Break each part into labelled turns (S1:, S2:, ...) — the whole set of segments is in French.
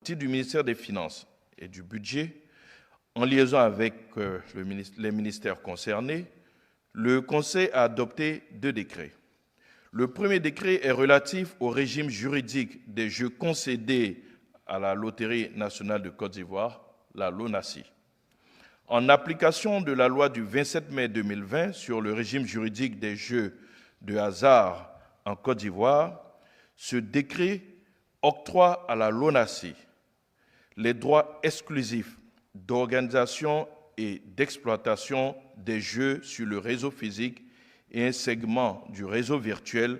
S1: titre du ministère des Finances et du Budget, en liaison avec les ministères concernés, le Conseil a adopté 2 décrets. Le premier décret est relatif au régime juridique des jeux concédés à la Loterie nationale de Côte d'Ivoire, la LONASI. En application de la loi du 27 mai 2020 sur le régime juridique des jeux de hasard en Côte d'Ivoire, ce décret octroie à la LONASI les droits exclusifs d'organisation et d'exploitation des jeux sur le réseau physique et un segment du réseau virtuel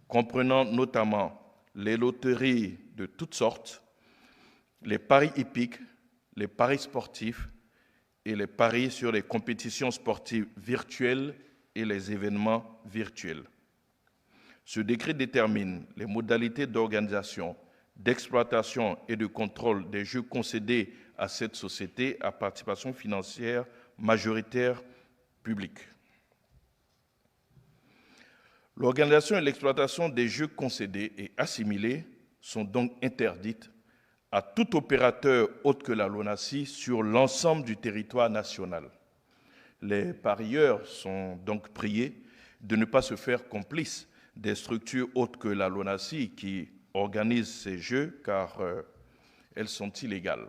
S1: comprenant notamment les loteries de toutes sortes, les paris hippiques, les paris sportifs et les paris sur les compétitions sportives virtuelles et les événements virtuels. Ce décret détermine les modalités d'organisation, d'exploitation et de contrôle des jeux concédés à cette société à participation financière majoritaire publique. L'organisation et l'exploitation des jeux concédés et assimilés sont donc interdites à tout opérateur autre que la LONASI sur l'ensemble du territoire national. Les parieurs sont donc priés de ne pas se faire complices des structures autres que la LONASI qui organisent ces jeux car elles sont illégales.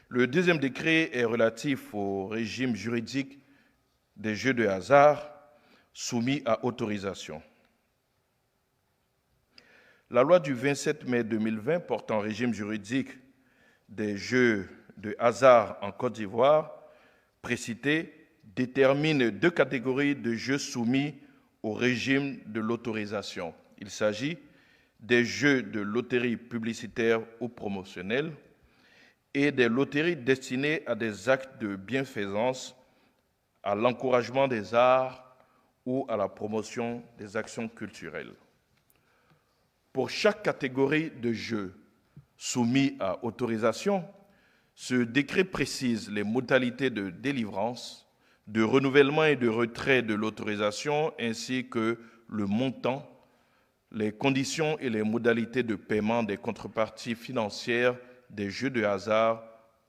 S1: Le deuxième décret est relatif au régime juridique des jeux de hasard soumis à autorisation. La loi du 27 mai 2020 portant régime juridique des jeux de hasard en Côte d'Ivoire, précitée, détermine 2 catégories de jeux soumis au régime de l'autorisation. Il s'agit des jeux de loterie publicitaire ou promotionnels et des loteries destinées à des actes de bienfaisance, à l'encouragement des arts ou à la promotion des actions culturelles. Pour chaque catégorie de jeux soumis à autorisation, ce décret précise les modalités de délivrance, de renouvellement et de retrait de l'autorisation, ainsi que le montant, les conditions et les modalités de paiement des contreparties financières des jeux de hasard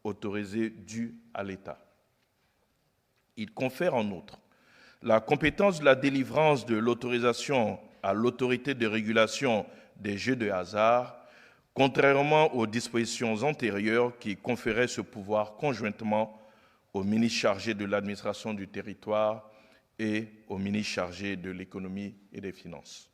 S1: autorisés dus à l'État. Il confère en outre la compétence de la délivrance de l'autorisation à l'autorité de régulation des jeux de hasard, contrairement aux dispositions antérieures qui conféraient ce pouvoir conjointement au ministre chargé de l'administration du territoire et au ministre chargé de l'économie et des finances.